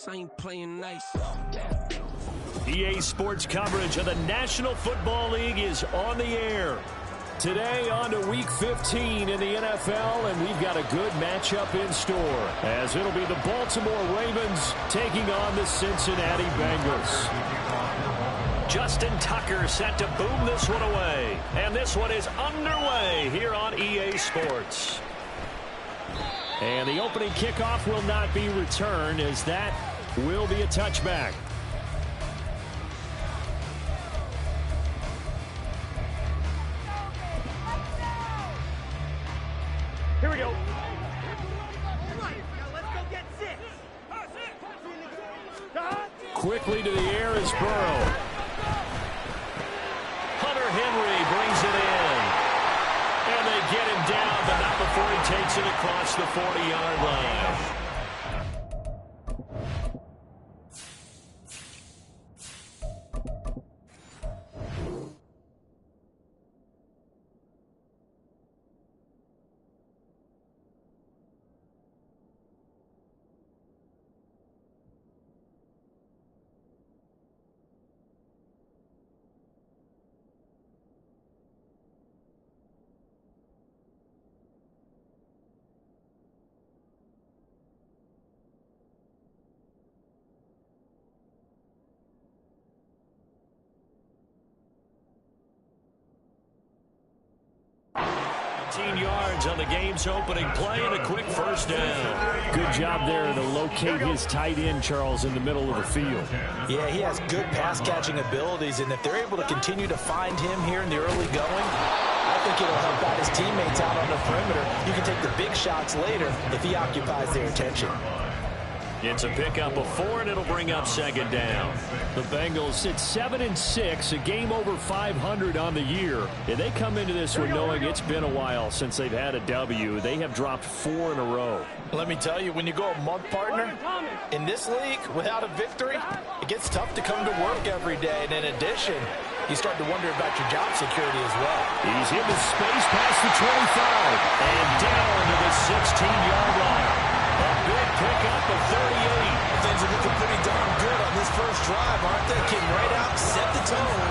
nice, I ain't playing nice. EA Sports coverage of the National Football League is on the air. Today on to Week 15 in the NFL, and we've got a good matchup in store, as it'll be the Baltimore Ravens taking on the Cincinnati Bengals. Justin Tucker set to boom this one away, and this one is underway here on EA Sports. And the opening kickoff will not be returned, as that will be a touchback. Here we go. Quickly to the air is Burrow. Hunter Henry brings it in. And they get him down, but not before he takes it across the 40-yard line. Yards on the game's opening play and a quick first down. Good job there to locate his tight end, Charles, in the middle of the field. Yeah, he has good pass-catching abilities, and if they're able to continue to find him here in the early going, I think it'll help out his teammates out on the perimeter. You can take the big shots later if he occupies their attention. It's a pickup of 4, and it'll bring up second down. The Bengals sit 7-6, a game over 500 on the year. And they come into this one knowing it's been a while since they've had a W. They have dropped 4 in a row. Let me tell you, when you go a month, partner, in this league, without a victory, it gets tough to come to work every day. And in addition, you start to wonder about your job security as well. He's into space past the 25 and down to the 16-yard line. A big pickup of 38. Things are looking pretty darn good on this first drive, aren't they? Came right out, set the tone,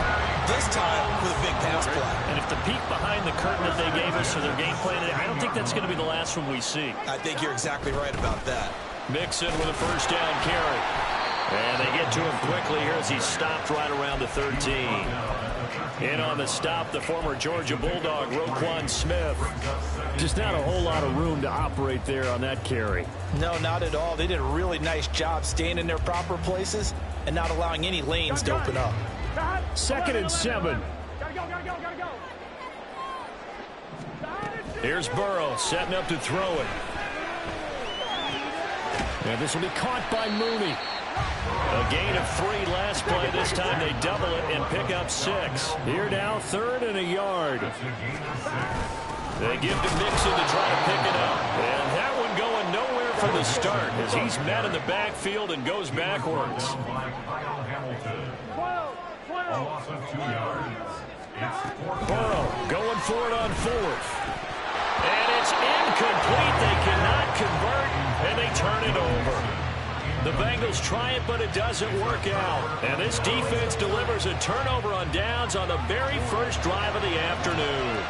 this time with a big pass play. And if the peek behind the curtain that they gave us for their game plan, I don't think that's going to be the last one we see. I think you're exactly right about that. Mixon with a first down carry. And they get to him quickly here as he's stopped right around the 13. In on the stop, the former Georgia Bulldog, Roquan Smith. Just not a whole lot of room to operate there on that carry. No, not at all. They did a really nice job staying in their proper places and not allowing any lanes to open up. 2nd and 7. Here's Burrow setting up to throw it. And this will be caught by Mooney. A gain of 3 last play. This time they double it and pick up 6. Here now, 3rd and a yard. They give to Mixon to try to pick it up. And that one going nowhere for the start as he's met in the backfield and goes backwards. Burrow going for it on 4th. And it's incomplete. They cannot convert, and they turn it over. The Bengals try it, but it doesn't work out. And this defense delivers a turnover on downs on the very first drive of the afternoon.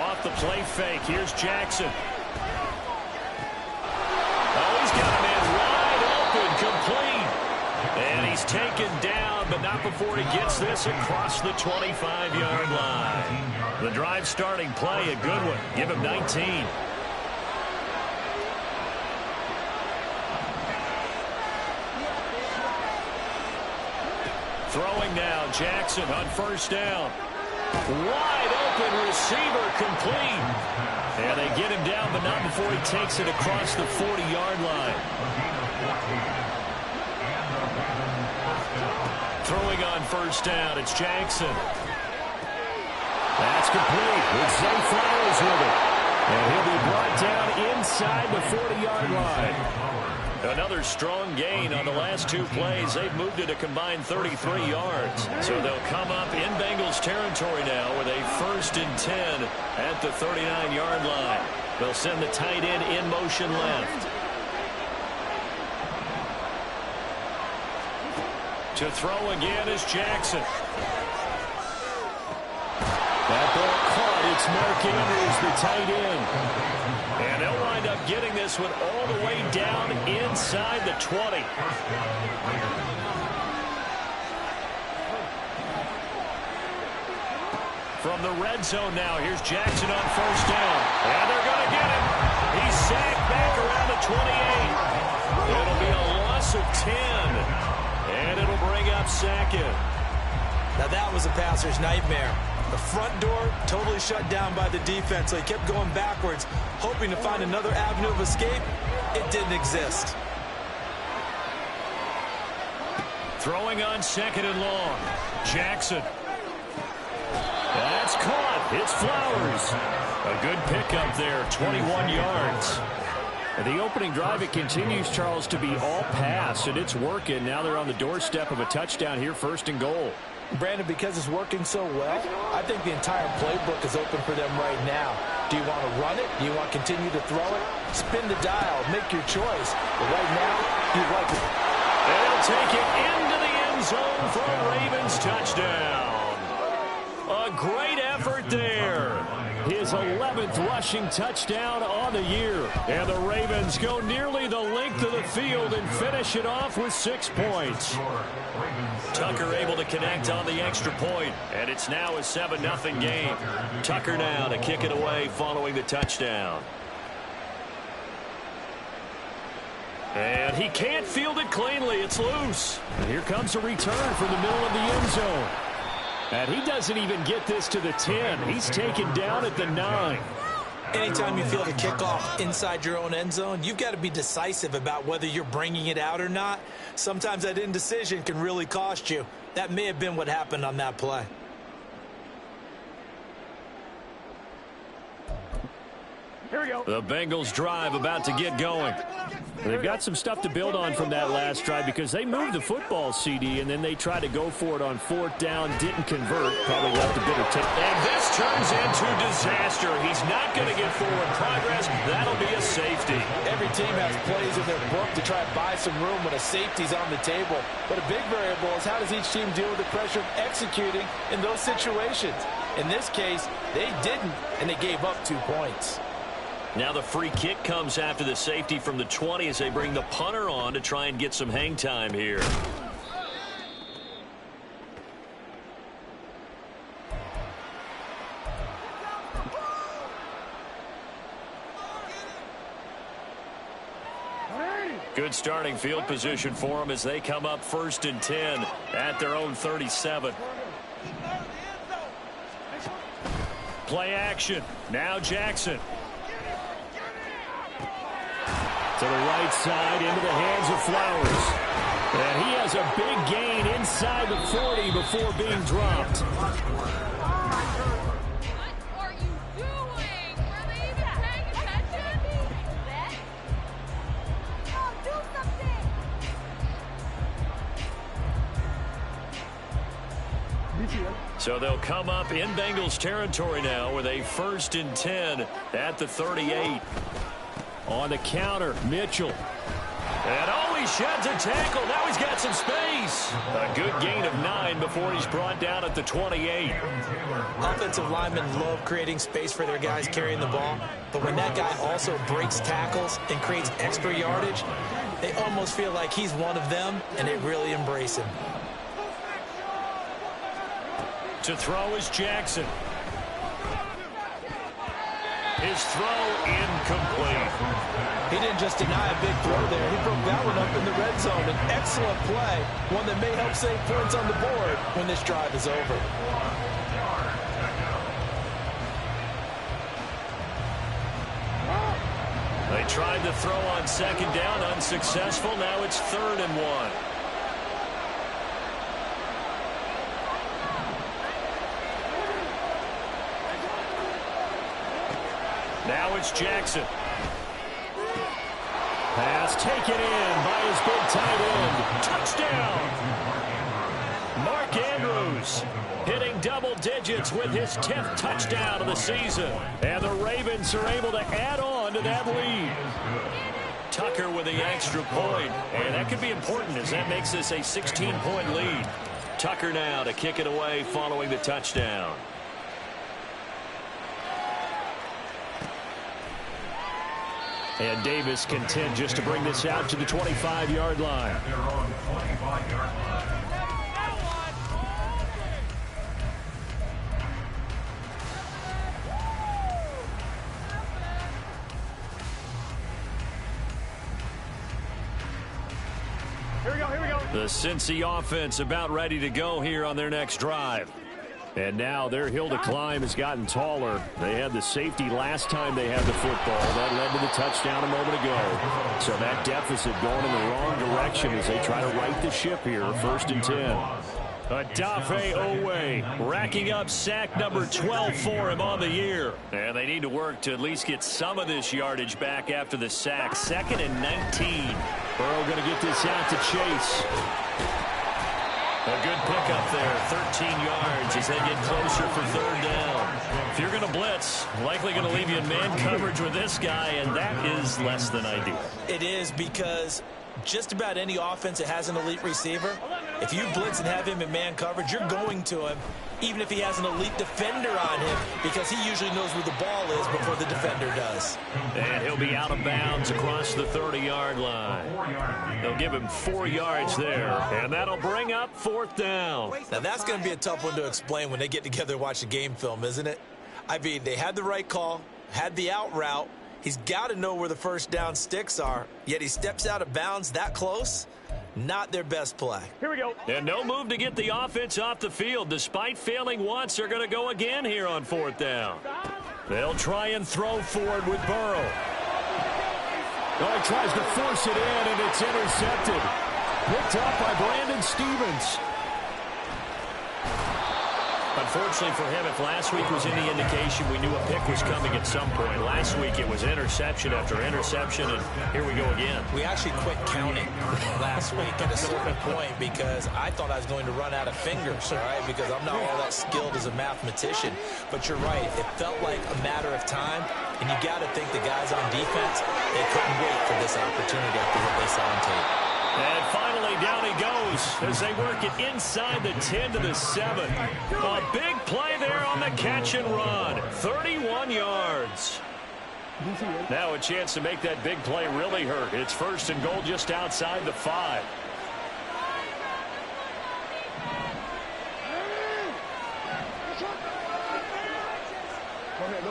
Off the play fake, here's Jackson. Oh, he's got a man wide open, complete. And he's taken down, but not before he gets this across the 25-yard line. The drive starting play, a good one. Give him 19. Throwing now, Jackson on first down. Wide open receiver, complete. And they get him down, but not before he takes it across the 40-yard line. Throwing on first down, it's Jackson. That's complete with Zay Flowers with it. And he'll be brought down inside the 40-yard line. Another strong gain on the last 2 plays. They've moved it a combined 33 yards. So they'll come up in Bengals Bengals territory now with a 1st and 10 at the 39-yard line. They'll send the tight end in motion left. To throw again is Jackson. That ball caught. It's Mark Andrews, the tight end. And they'll wind up getting this one all the way down inside the 20. From the red zone now, here's Jackson on 1st down. And they're going to get him. He's sacked back around the 28. It'll be a loss of 10. And it'll bring up Sackett. Now that was a passer's nightmare. The front door totally shut down by the defense, so he kept going backwards, hoping to find another avenue of escape. It didn't exist. Throwing on 2nd and long. Jackson. That's caught. It's Flowers. A good pickup there, 21 yards. The opening drive, it continues, Charles, to be all pass, and it's working. Now they're on the doorstep of a touchdown here, 1st and goal. Brandon, because it's working so well, I think the entire playbook is open for them right now. Do you want to run it? Do you want to continue to throw it? Spin the dial. Make your choice. But right now, you like it. They'll take it into the end zone for a Ravens touchdown. A great effort there. His 11th rushing touchdown on the year. And the Ravens go nearly the length of the field and finish it off with 6 points. Tucker able to connect on the extra point, and it's now a 7-0 game. Tucker now to kick it away following the touchdown. And he can't field it cleanly. It's loose. And here comes a return from the middle of the end zone. And he doesn't even get this to the 10. He's taken down at the 9. Anytime you field a kickoff inside your own end zone, you've got to be decisive about whether you're bringing it out or not. Sometimes that indecision can really cost you. That may have been what happened on that play. Here we go. The Bengals drive about to get going. They've got some stuff to build on from that last drive because they moved the football, CD, and then they tried to go for it on 4th down, didn't convert, probably left a bit of tape. And this turns into disaster. He's not going to get forward progress. That'll be a safety. Every team has plays in their book to try to buy some room when a safety's on the table. But a big variable is how does each team deal with the pressure of executing in those situations. In this case, they didn't, and they gave up 2 points. Now the free kick comes after the safety from the 20 as they bring the punter on to try and get some hang time here. Good starting field position for them as they come up 1st and 10 at their own 37. Play action. Now Jackson. To the right side, into the hands of Flowers. And he has a big gain inside the 40 before being dropped. What are you doing? Are they even paying attention? Oh, do something. So they'll come up in Bengals territory now with a 1st and 10 at the 38. On the counter, Mitchell. And oh, he sheds a tackle. Now he's got some space. A good gain of 9 before he's brought down at the 28. Offensive linemen love creating space for their guys carrying the ball. But when that guy also breaks tackles and creates extra yardage, they almost feel like he's one of them, and they really embrace him. To throw is Jackson. His throw incomplete. He didn't just deny a big throw there. He broke that one up in the red zone. An excellent play, one that may help save points on the board when this drive is over. They tried to throw on 2nd down, unsuccessful. Now it's 3rd and 1. Now it's Jackson. Pass taken in by his big tight end. Touchdown! Mark Andrews. goes. Hitting double digits with his 10th touchdown of the season. And the Ravens are able to add on to that lead. Tucker with the extra point. And that could be important as that makes this a 16-point lead. Tucker now to kick it away following the touchdown. And Davis content just to bring this out to the 25-yard line. They're on the 25-yard line. The Cincy offense about ready to go here on their next drive. And now their hill to climb has gotten taller. They had the safety last time they had the football. That led to the touchdown a moment ago. So that deficit going in the wrong direction as they try to right the ship here. 1st and 10. Odafe Oweh racking up sack number 12 for him on the year. And they need to work to at least get some of this yardage back after the sack. 2nd and 19. Burrow going to get this out to Chase. A good pickup there, 13 yards as they get closer for 3rd down. If you're going to blitz, likely going to leave you in man coverage with this guy, and that is less than ideal. It is, because just about any offense that has an elite receiver, if you blitz and have him in man coverage, you're going to him, even if he has an elite defender on him, because he usually knows where the ball is before the defender does. And he'll be out of bounds across the 30-yard line. They'll give him 4 yards there, and that'll bring up 4th down. Now, that's going to be a tough one to explain when they get together and watch the game film, isn't it? I mean, they had the right call, had the out route. He's got to know where the 1st down sticks are, yet he steps out of bounds that close. Not their best play. Here we go. And no move to get the offense off the field. Despite failing once, they're going to go again here on 4th down. They'll try and throw forward with Burrow. Oh, he tries to force it in, and it's intercepted. Picked up by Brandon Stephens. Unfortunately for him, if last week was any indication, we knew a pick was coming at some point. Last week it was interception after interception, and here we go again. We actually quit counting last week at a certain point because I thought I was going to run out of fingers, all right, because I'm not all that skilled as a mathematician. But you're right. It felt like a matter of time, and you got to think the guys on defense, they couldn't wait for this opportunity after what they saw on tape. And finally, down he goes as they work it inside the 10 to the 7. A big play there on the catch and run. 31 yards. Now a chance to make that big play really hurt. It's 1st and goal just outside the 5. Go ahead.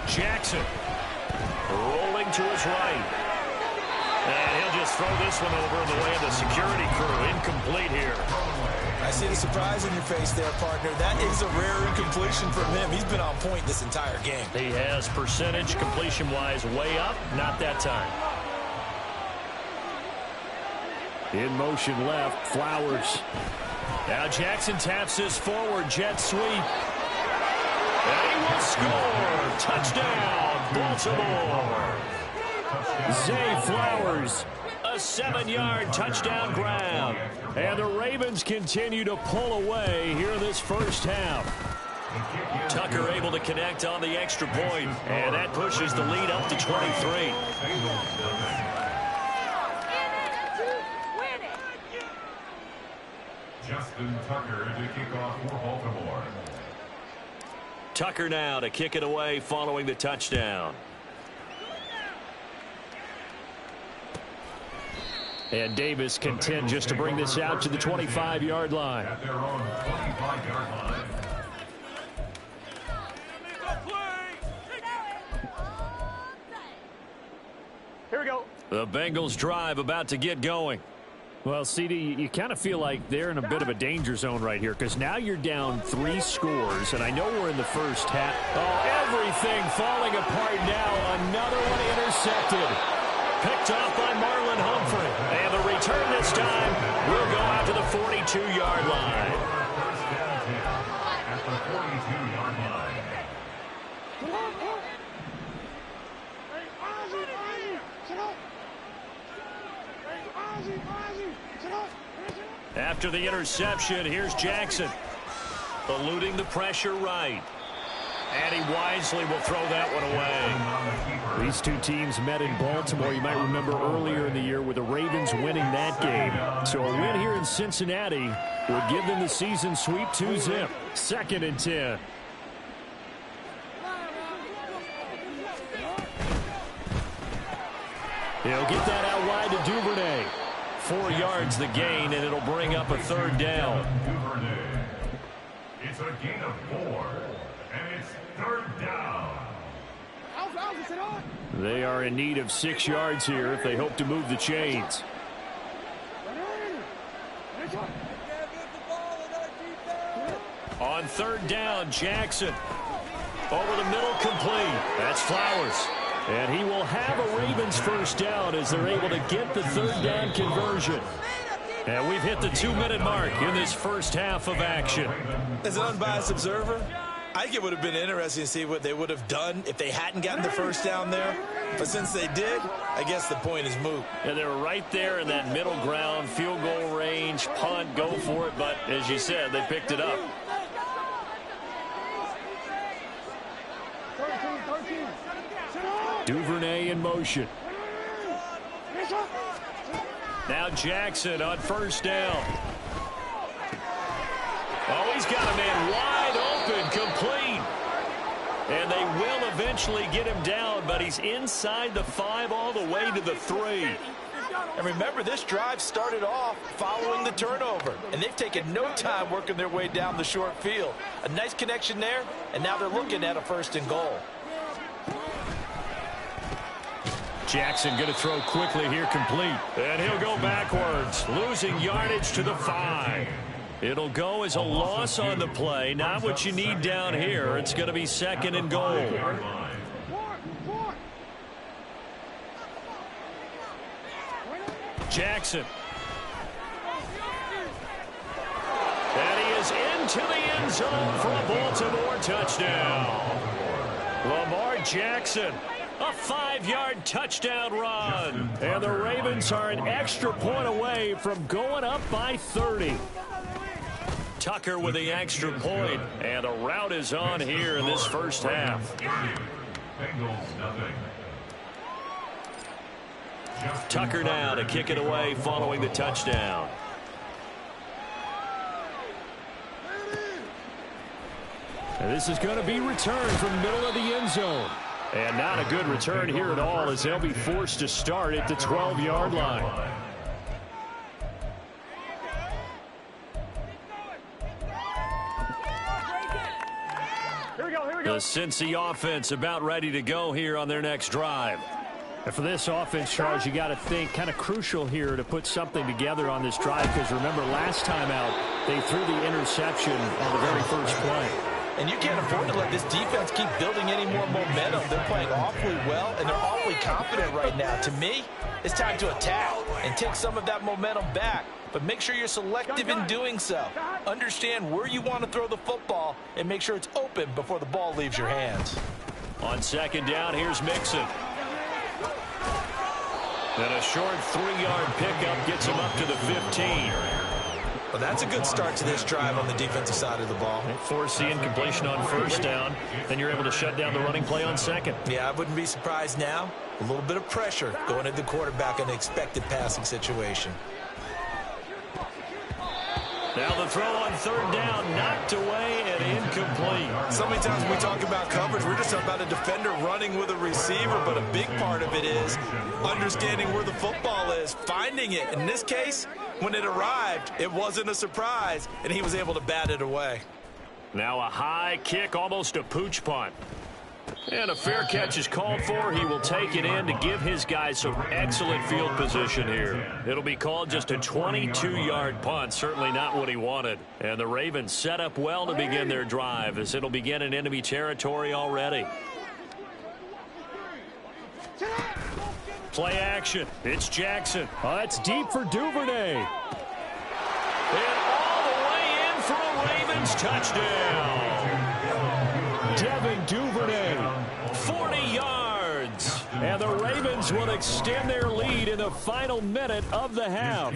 Jackson rolling to his right. And he'll just throw this one over in the way of the security crew. Incomplete here. I see the surprise in your face there, partner. That is a rare incompletion from him. He's been on point this entire game. He has percentage completion-wise way up. Not that time. In motion left, Flowers. Now Jackson taps this forward, jet sweep. And he will score. Touchdown, Baltimore. Zay Flowers, a 7-yard touchdown grab. And the Ravens continue to pull away here in this 1st half. Tucker able to connect on the extra point, and that pushes the lead up to 23. Justin Tucker to kick off for Baltimore. Tucker now to kick it away following the touchdown. And Davis content just to bring this out to the 25-yard line. At their own 25-yard line. Here we go. The Bengals drive about to get going. Well, CD, you kind of feel like they're in a bit of a danger zone right here because now you're down 3 scores, and I know we're in the 1st half. Oh, everything falling apart now. Another one intercepted. Picked off by Marlon Humphrey. And the return this time will go out to the 42-yard line. At the 42-yard line. After the interception, here's Jackson. Eluding the pressure right. And he wisely will throw that one away. These two teams met in Baltimore. You might remember earlier in the year with the Ravens winning that game. So a win here in Cincinnati would give them the season sweep 2-zip. 2nd and 10. He'll get that out wide to Duvernay. 4 yards the gain, and it'll bring up a 3rd down. Duvernay. It's a gain of 4, and it's 3rd down. They are in need of 6 yards here if they hope to move the chains. On 3rd down, Jackson. Over the middle, complete. That's Flowers. And he will have a Ravens 1st down as they're able to get the 3rd down conversion. And we've hit the 2-minute mark in this first half of action. As an unbiased observer, I think it would have been interesting to see what they would have done if they hadn't gotten the 1st down there. But since they did, I guess the point is moot. And they were right there in that middle ground, field goal range, punt, go for it. But as you said, they picked it up. Duvernay in motion. Now Jackson on 1st down. Oh, he's got a man wide open, complete. And they will eventually get him down, but he's inside the 5 all the way to the 3. And remember, this drive started off following the turnover, and they've taken no time working their way down the short field. A nice connection there, and now they're looking at a 1st and goal. Jackson going to throw quickly here, complete. And he'll go backwards, losing yardage to the 5. It'll go as a loss on the play. Not what you need down here. It's going to be 2nd and goal. Jackson. And he is into the end zone for a Baltimore touchdown. Lamar Jackson. A 5-yard touchdown run. And the Ravens are an extra point away from going up by 30. Tucker with the extra point. And a rout is on here in this first half. Bengals nothing. Tucker now to kick it away following the touchdown. And this is going to be returned from the middle of the end zone. And not a good return here at all as they'll be forced to start at the 12-yard line. The Cincy offense about ready to go here on their next drive. And for this offense, Charles, you got to think kind of crucial here to put something together on this drive because remember last time out they threw the interception on the very first play. And you can't afford to let this defense keep building any more momentum. They're playing awfully well, and they're awfully confident right now. To me, it's time to attack and take some of that momentum back. But make sure you're selective in doing so. Understand where you want to throw the football and make sure it's open before the ball leaves your hands. On 2nd down, here's Mixon. And a short 3-yard pickup gets him up to the 15. Well, that's a good start to this drive on the defensive side of the ball. Force the incompletion on 1st down. Then you're able to shut down the running play on 2nd. Yeah, I wouldn't be surprised now. A little bit of pressure going at the quarterback in an expected passing situation. Now the throw on 3rd down, knocked away and incomplete. So many times when we talk about coverage, we're just talking about a defender running with a receiver, but a big part of it is understanding where the football is, finding it. In this case, when it arrived, it wasn't a surprise, and he was able to bat it away. Now a high kick, almost a pooch punt. And a fair catch is called for. He will take it in to give his guys some excellent field position here. It'll be called just a 22-yard punt. Certainly not what he wanted. And the Ravens set up well to begin their drive as it'll begin in enemy territory already. Play action. It's Jackson. Oh, that's deep for Duvernay. And all the way in for a Ravens touchdown. Devin Duvernay, 40 yards. yards. And the Ravens will extend their lead in the final minute of the half.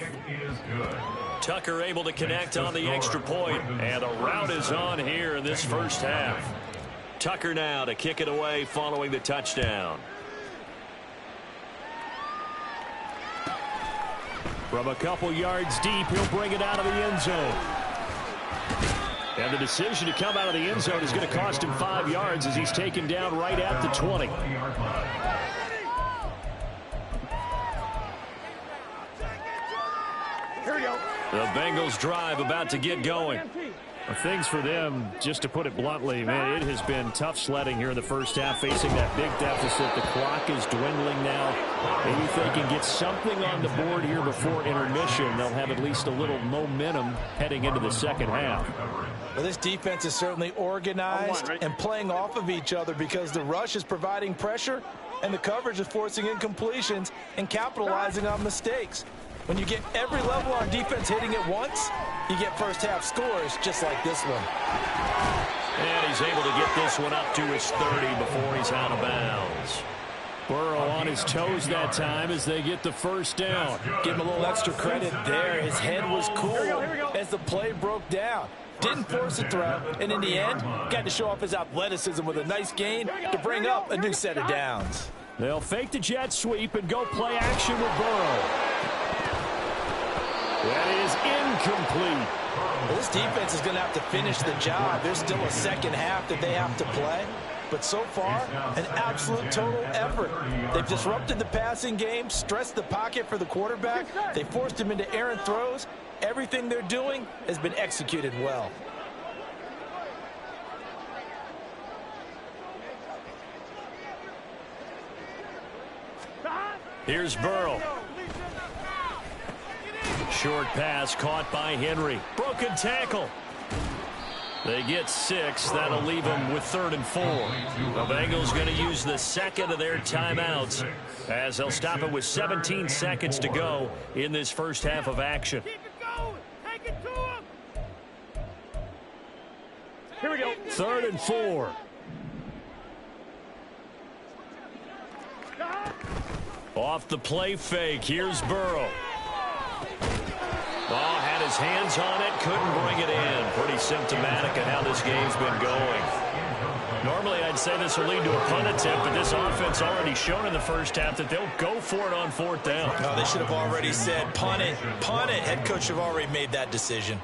Tucker able to connect on the extra point, and the route is on here in this first half. Tucker now to kick it away following the touchdown. From a couple yards deep, he'll bring it out of the end zone. And the decision to come out of the end zone is going to cost him 5 yards as he's taken down right at the 20. Here we go. The Bengals drive about to get going. Things for them, just to put it bluntly, man, it has been tough sledding here in the first half, facing that big deficit. The clock is dwindling now. Maybe if they can get something on the board here before intermission, they'll have at least a little momentum heading into the second half. Well, this defense is certainly organized and playing off of each other because the rush is providing pressure and the coverage is forcing incompletions and capitalizing on mistakes. When you get every level on defense hitting at once, you get first half scores just like this one. And he's able to get this one up to his 30 before he's out of bounds. Burrow on his toes that time as they get the first down. Give him a little extra credit there. His head was cool as the play broke down. Didn't force a throw, and in the end, got to show off his athleticism with a nice gain to bring up a new set of downs. They'll fake the jet sweep and go play action with Burrow. That is incomplete. Well, this defense is going to have to finish the job. There's still a second half that they have to play. But so far, an absolute total effort. They've disrupted the passing game, stressed the pocket for the quarterback. They forced him into errant throws. Everything they're doing has been executed well. Here's Burrow. Short pass caught by Henry. Broken tackle. They get 6. That'll leave them with 3rd and 4. The Bengals going to use the second of their timeouts as they'll stop it with 17 seconds to go in this first half of action. Keep it going. Take it to him. Here we go. 3rd and 4. Off the play fake. Here's Burrow. Oh, had his hands on it, couldn't bring it in. Pretty symptomatic of how this game's been going. Normally, I'd say this will lead to a punt attempt, but this offense already shown in the first half that they'll go for it on 4th down. No, they should have already said, punt it, punt it. Head coach have already made that decision.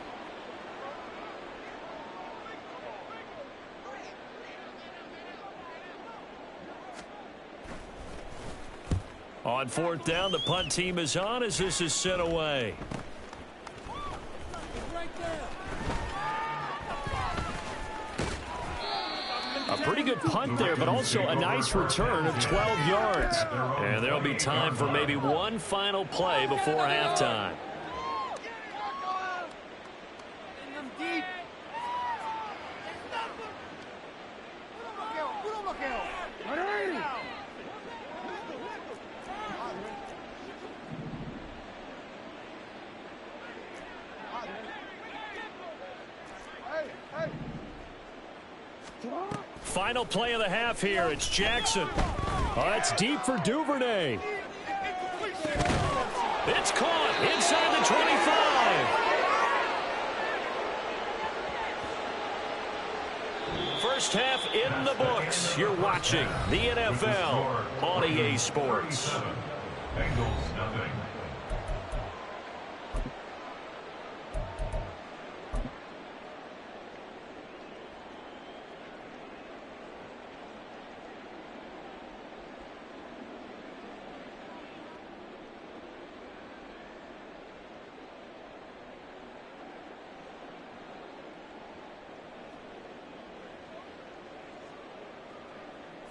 On 4th down, the punt team is on as this is sent away. A pretty good punt there, but also a nice return of 12 yards. And there'll be time for maybe one final play before halftime. Final play of the half here. It's Jackson. Oh, it's deep for Duvernay. It's caught inside the 25. First half in the books. You're watching the NFL on EA Sports. Bengals nothing.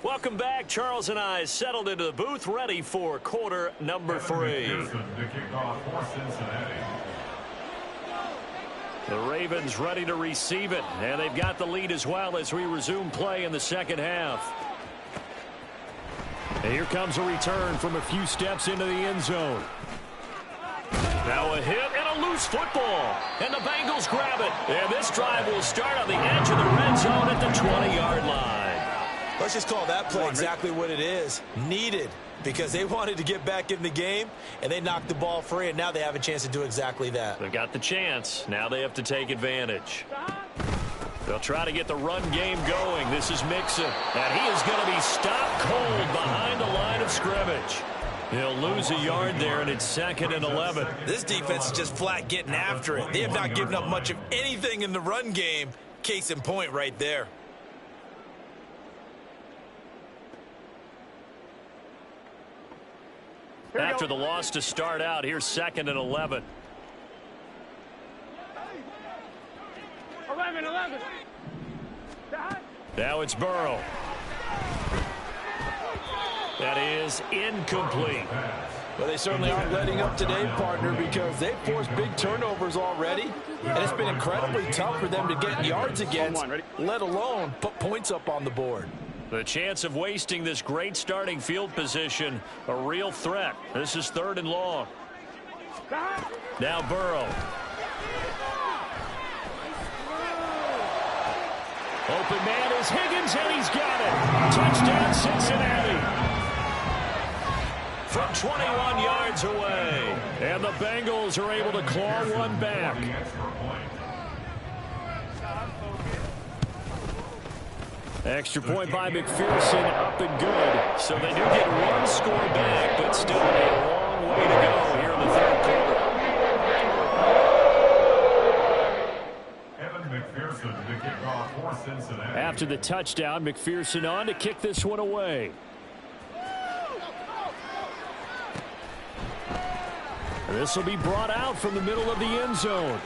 Welcome back. Charles and I settled into the booth, ready for quarter number 3. To kick off for Cincinnati. The Ravens ready to receive it, and they've got the lead as well as we resume play in the second half. And here comes a return from a few steps into the end zone. Now a hit and a loose football, and the Bengals grab it. And this drive will start on the edge of the red zone at the 20-yard line. Let's just call that play exactly what it is. Needed, because they wanted to get back in the game, and they knocked the ball free, and now they have a chance to do exactly that. They've got the chance. Now they have to take advantage. They'll try to get the run game going. This is Mixon, and he is going to be stopped cold behind the line of scrimmage. He'll lose a yard there, and it's 2nd and 11. This defense is just flat getting after it. They have not given up much of anything in the run game. Case in point right there. After the loss to start out, here's 2nd and 11. 11. Now it's Burrow. That is incomplete. Well, they certainly aren't letting up today, partner, because they've forced big turnovers already, and it's been incredibly tough for them to get yards against, let alone put points up on the board. The chance of wasting this great starting field position, a real threat. This is 3rd and long. Now Burrow. Open man is Higgins, and he's got it. Touchdown, Cincinnati. From 21 yards away. And the Bengals are able to claw one back. Extra point by McPherson, up and good. So they do get one score back, but still a long way to go here in the 3rd quarter. Evan McPherson to kick off for Cincinnati. After the touchdown, McPherson on to kick this one away. This will be brought out from the middle of the end zone.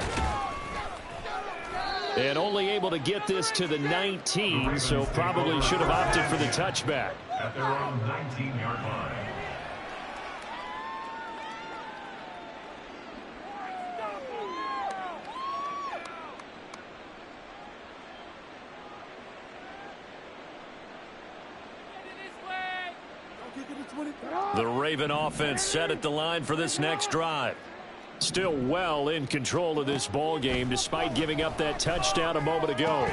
And only able to get this to the 19, so probably should have opted for the touchback. At their own 19-yard line. The Raven offense set at the line for this next drive. Still well in control of this ball game despite giving up that touchdown a moment ago.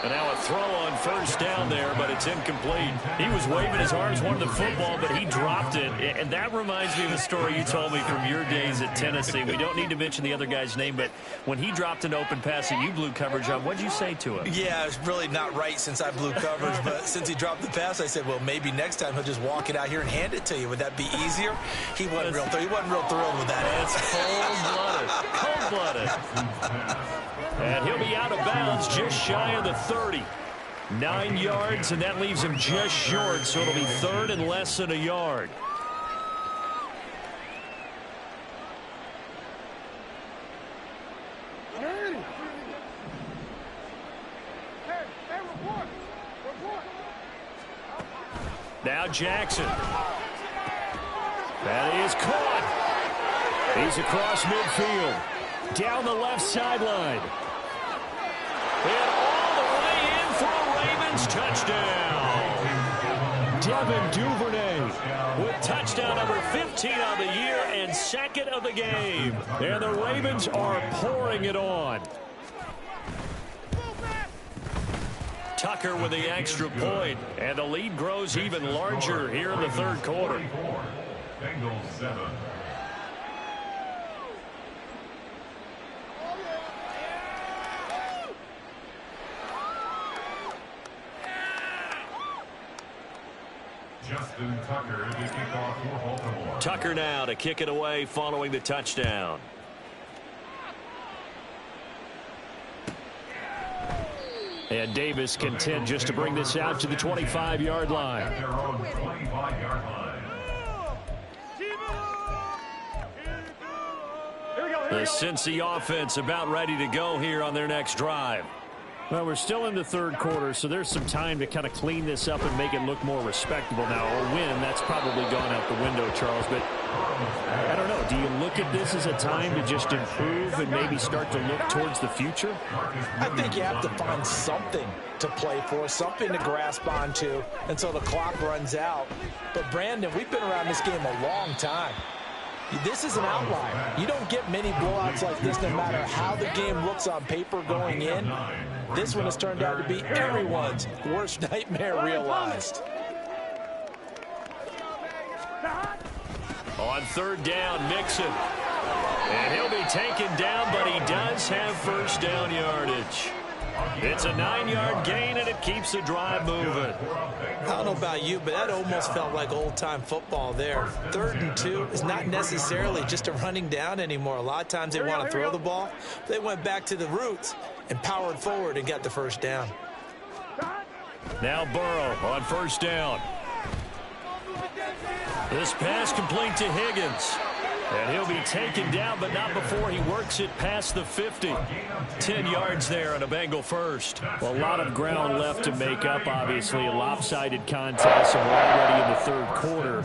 And now a throw on 1st down there, but it's incomplete. He was waving his arms, wanted the football, but he dropped it. And that reminds me of a story you told me from your days at Tennessee. We don't need to mention the other guy's name, but when he dropped an open pass that you blew coverage on, what did you say to him? Yeah, it's really not right since I blew coverage, but since he dropped the pass, I said, well, maybe next time he'll just walk it out here and hand it to you. Would that be easier? He wasn't real thrilled with that. It's cold-blooded. And he'll be out of bounds just shy of the 30. 9 yards, and that leaves him just short, so it'll be 3rd and less than a yard. Now Jackson. That is caught. He's across midfield. Down the left sideline. And all the way in for a Ravens touchdown. Devin Duvernay with touchdown number 15 on the year and 2nd of the game. And the Ravens are pouring it on. Tucker with the extra point, and the lead grows even larger here in the 3rd quarter. Bengals 7. Justin Tucker to kick off for Baltimore. Tucker now to kick it away following the touchdown. And Davis content just to bring this out to the 25-yard line. At their own 25-yard line. The Cincy offense about ready to go here on their next drive. Well, we're still in the 3rd quarter, so there's some time to kind of clean this up and make it look more respectable now. Or win, that's probably gone out the window, Charles. But I don't know. Do you look at this as a time to just improve and maybe start to look towards the future? I think you have to find something to play for, something to grasp onto until the clock runs out. But, Brandon, we've been around this game a long time. This is an outlier. You don't get many blowouts like this no matter how the game looks on paper going in. This one has turned out to be everyone's worst nightmare realized. On third down, Mixon. And he'll be taken down, but he does have first down yardage. It's a 9-yard gain, and it keeps the drive moving. I don't know about you, but that almost felt like old-time football there. 3rd and 2 is not necessarily just a running down anymore. A lot of times they want to throw the ball. They went back to the roots and powered forward and got the first down. Now Burrow on first down. This pass complete to Higgins. And he'll be taken down, but not before he works it past the 50. 10 yards there on a Bengal first. Well, a lot of ground left to make up, obviously. A lopsided contest, and we're already in the 3rd quarter.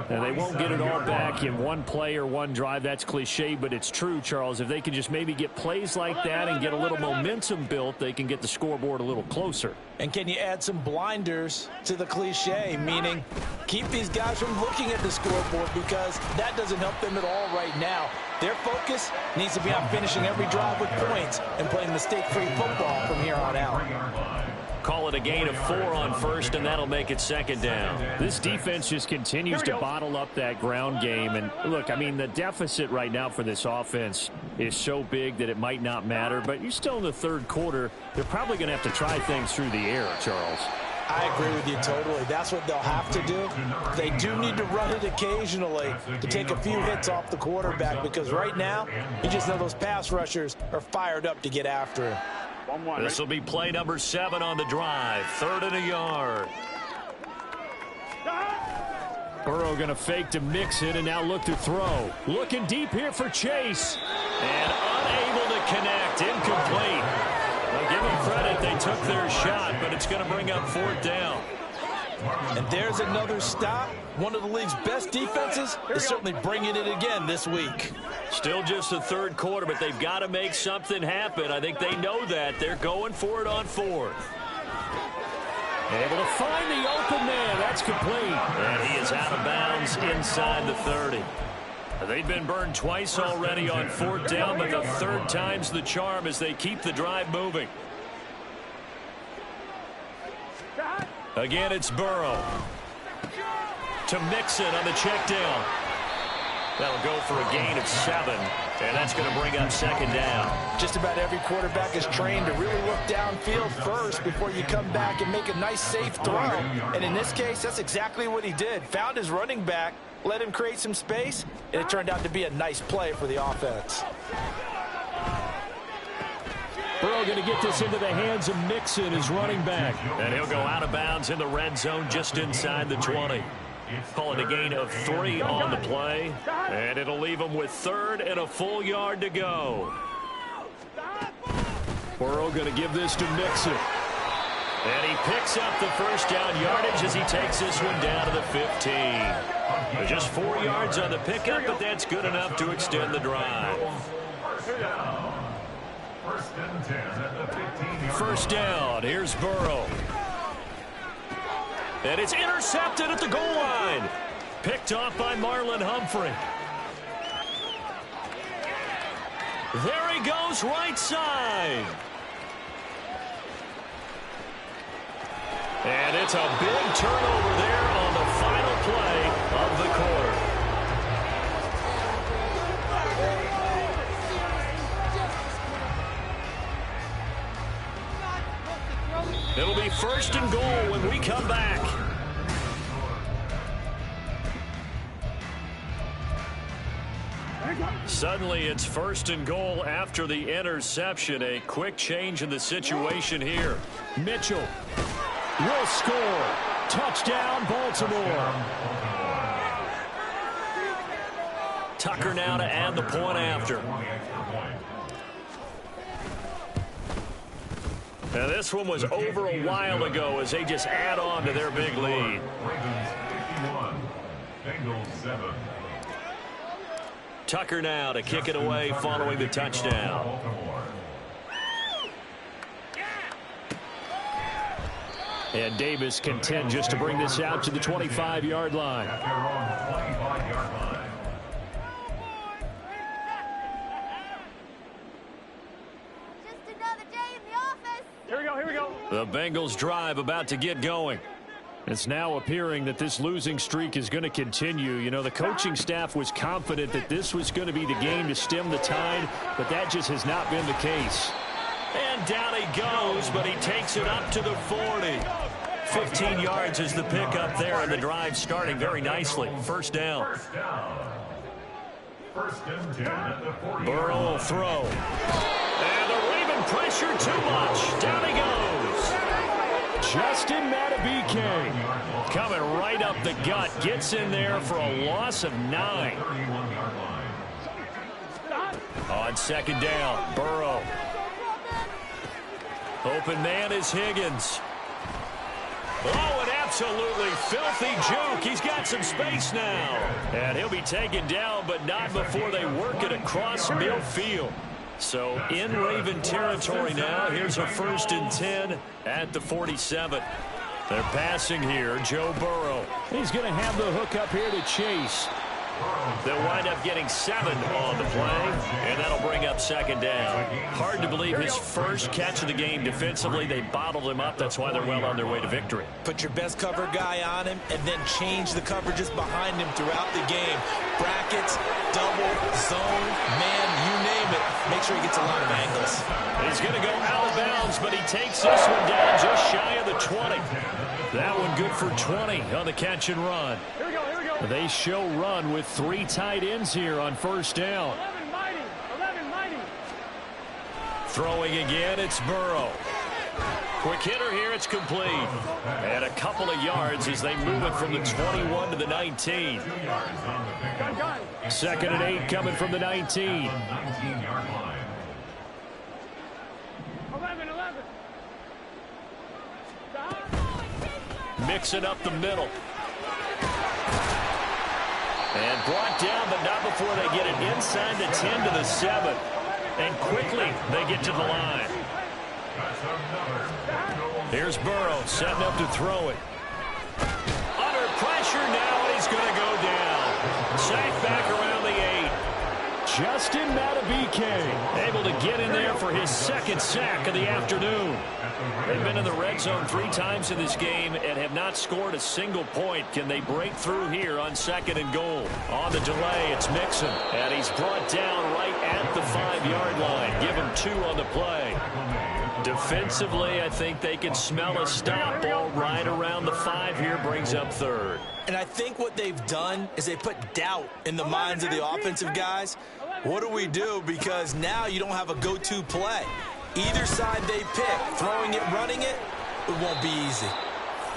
And they won't get it all back in one play or one drive. That's cliche, but it's true, Charles. If they can just maybe get plays like that and get a little momentum built, they can get the scoreboard a little closer. And can you add some blinders to the cliche, meaning keep these guys from looking at the scoreboard, because that doesn't help them at all right now. Their focus needs to be on finishing every drive with points and playing mistake-free football from here on out. Call it a gain of 4 on first, and that'll make it 2nd down. This defense just continues to bottle up that ground game. And look, I mean, the deficit right now for this offense is so big that it might not matter. But you're still in the 3rd quarter. They're probably going to have to try things through the air, Charles. I agree with you totally. That's what they'll have to do. They do need to run it occasionally to take a few hits off the quarterback, because right now, you just know those pass rushers are fired up to get after him. This will be play number 7 on the drive. 3rd and a yard. Burrow going to fake to Mixon and now look to throw. Looking deep here for Chase. And unable to connect. Incomplete. Well, give them credit. They took their shot, but it's going to bring up 4th down. And there's another stop. One of the league's best defenses is certainly bringing it again this week. Still just the 3rd quarter, but they've got to make something happen. I think they know that. They're going for it on 4th. Able to find the open man. That's complete. And he is out of bounds inside the 30. They've been burned twice already on 4th down, but the 3rd time's the charm as they keep the drive moving. Again, it's Burrow. To Mixon on the check down. That'll go for a gain of 7, and that's going to bring up 2nd down. Just about every quarterback is trained to really look downfield first before you come back and make a nice, safe throw. And in this case, that's exactly what he did. Found his running back, let him create some space, and it turned out to be a nice play for the offense. Burrow going to get this into the hands of Mixon, his running back. And he'll go out of bounds in the red zone just inside the 20. Call it a gain of 3 on the play. And it'll leave him with 3rd and a full yard to go. Burrow going to give this to Mixon. And he picks up the first down yardage as he takes this one down to the 15. Just 4 yards on the pickup, but that's good enough to extend the drive. First down, here's Burrow. And it's intercepted at the goal line. Picked off by Marlon Humphrey. There he goes, right side. And it's a big turnover there on the final play of the quarter. It'll be 1st and goal when we come back. Suddenly it's 1st and goal after the interception. A quick change in the situation here. Mitchell will score. Touchdown, Baltimore. Tucker now to add the point after. Now this one was over a while ago as they just add on to their big lead. Tucker now to kick it away following the touchdown. And Davis content just to bring this out to the 25-yard line. The Bengals drive about to get going. It's now appearing that this losing streak is going to continue. You know, the coaching staff was confident that this was going to be the game to stem the tide, but that just has not been the case. And down he goes, but he takes it up to the 40. 15 yards is the pickup there, and the drive starting very nicely. First down. First and 10 at the 40. Burrow will throw. And the Raven pressure too much. Down he goes. Justin Madubuike coming right up the gut. Gets in there for a loss of 9. On second down, Burrow. Open man is Higgins. Oh, an absolutely filthy juke. He's got some space now. And he'll be taken down, but not before they work it across midfield. So in Raven territory now. Here's a 1st and 10 at the 47. They're passing here. Joe Burrow. He's going to have the hook up here to Chase. They'll wind up getting 7 on the play, and that'll bring up second down. Hard to believe his first catch of the game defensively. They bottled him up. That's why they're well on their way to victory. Put your best cover guy on him and then change the coverages behind him throughout the game. Brackets, double, zone, man, you name it. Make sure he gets a lot of angles. He's going to go out of bounds, but he takes this one down just shy of the 20. That one good for 20 on the catch and run. They show run with 3 tight ends here on first down. 11 mighty. Throwing again, it's Burrow. Quick hitter here, it's complete. And a couple of yards as they move it from the 21 to the 19. Second and 8 coming from the 19. 19-yard line. 11. Mixing up the middle. And brought down, but not before they get it inside the 10 to the 7. And quickly they get to the line. Here's Burrow setting up to throw it. Under pressure now, and he's going to go down. Sacked back around the 8. Justin Madubuike able to get in there for his second sack of the afternoon. They've been in the red zone 3 times in this game and have not scored a single point. Can they break through here on second and goal? On the delay, it's Mixon. And he's brought down right at the 5-yard line. Give him 2 on the play. Defensively, I think they can smell a stop ball right around the 5 here. Brings up third. And I think what they've done is they put doubt in the minds of the offensive guys. What do we do? Because now you don't have a go-to play. Either side they pick, throwing it, running it, it won't be easy.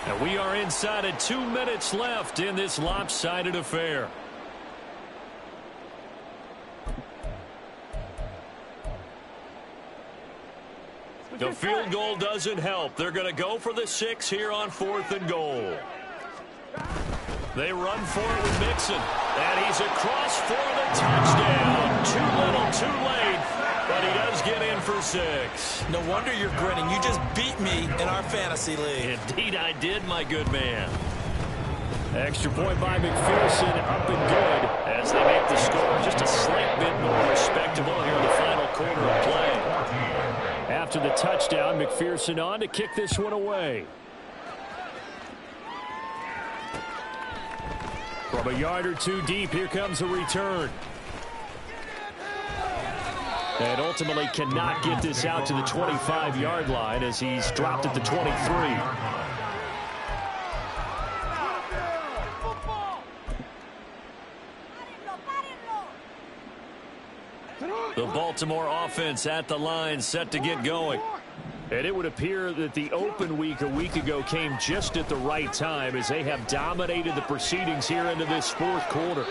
And we are inside of 2 minutes left in this lopsided affair. The field goal doesn't help. They're going to go for the 6 here on 4th and goal. They run for it with Mixon. And he's across for the touchdown. Too little, too late. But he does get in for 6. No wonder you're grinning. You just beat me in our fantasy league. Indeed I did, my good man. Extra point by McPherson, up and good. As they make the score just a slight bit more respectable here in the final quarter of play. After the touchdown, McPherson on to kick this one away. From a yard or 2 deep, here comes a return. And ultimately cannot get this out to the 25-yard line as he's dropped at the 23. The Baltimore offense at the line, set to get going. And it would appear that the open week a week ago came just at the right time as they have dominated the proceedings here into this 4th quarter.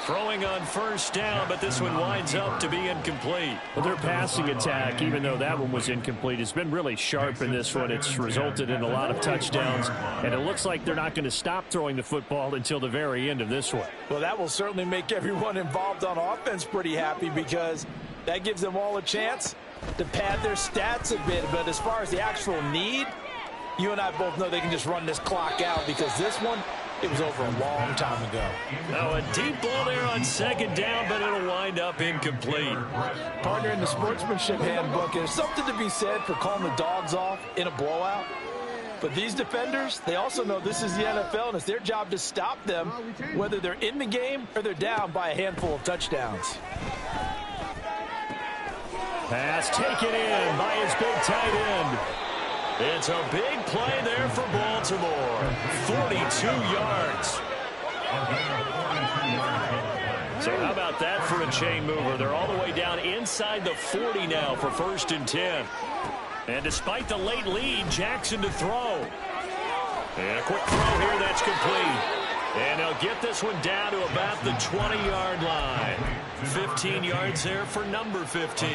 Throwing on first down, but this one winds up to be incomplete. Well, their passing attack, even though that one was incomplete, has been really sharp in this one. It's resulted in a lot of touchdowns, and it looks like they're not going to stop throwing the football until the very end of this one. Well, that will certainly make everyone involved on offense pretty happy because that gives them all a chance to pad their stats a bit. But as far as the actual need, you and I both know they can just run this clock out because this one, it was over a long time ago. Now a deep ball there on second down, but it'll wind up incomplete. Partner, in the sportsmanship handbook, there's something to be said for calling the dogs off in a blowout. But these defenders, they also know this is the NFL, and it's their job to stop them, whether they're in the game or they're down by a handful of touchdowns. Pass taken in by his big tight end. It's a big play there for Baltimore. 42 yards. So how about that for a chain mover? They're all the way down inside the 40 now for 1st and 10. And despite the late lead, Jackson to throw. And a quick throw here that's complete. And they'll get this one down to about the 20-yard line. 15 yards there for number 15.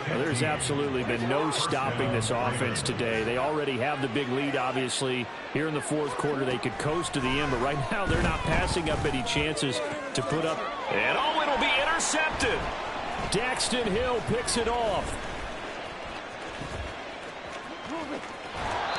Well, there's absolutely been no stopping this offense today. They already have the big lead, obviously. Here in the fourth quarter, they could coast to the end, but right now they're not passing up any chances to put up. And oh, it'll be intercepted. Daxton Hill picks it off.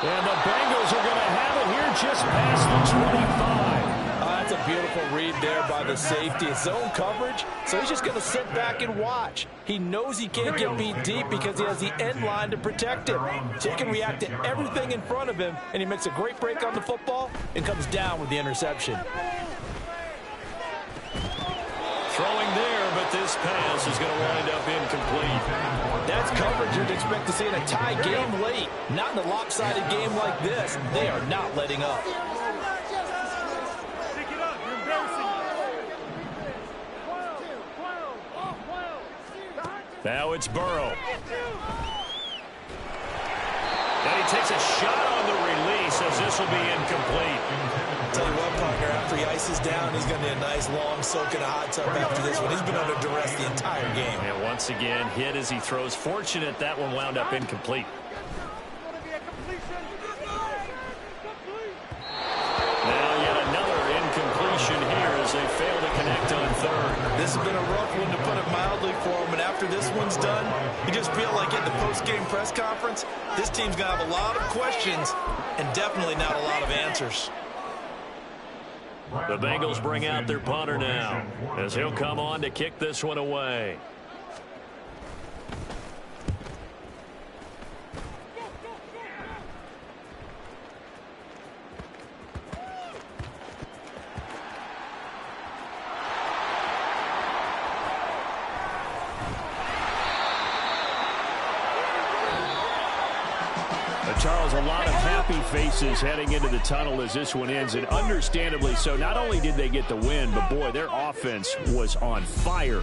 And the Bengals are going to have it here just past the 25. That's a beautiful read there by the safety. It's zone coverage, so he's just going to sit back and watch. He knows he can't get beat deep because he has the end line to protect him. So he can react to everything in front of him, and he makes a great break on the football and comes down with the interception. Throwing there, but this pass is going to wind up incomplete. That's coverage you'd expect to see in a tie game late. Not in a lopsided game like this. They are not letting up. Now it's Burrow. And he takes a shot on the release as this will be incomplete. Tell you what, partner, after he ices down, he's going to need a nice long soak in a hot tub after this one. He's been under duress the entire game. And once again, hit as he throws. Fortunate that one wound up incomplete. Now yet another incompletion here as they fail to connect on third. This has been a rough one, to put it mildly, for him. And after this one's done, you just feel like at the post-game press conference, this team's going to have a lot of questions and definitely not a lot of answers. The Bengals bring out their punter now as he'll come on to kick this one away. Charles, a lot of happy faces heading into the tunnel as this one ends, and understandably so. Not only did they get the win, but boy, their offense was on fire.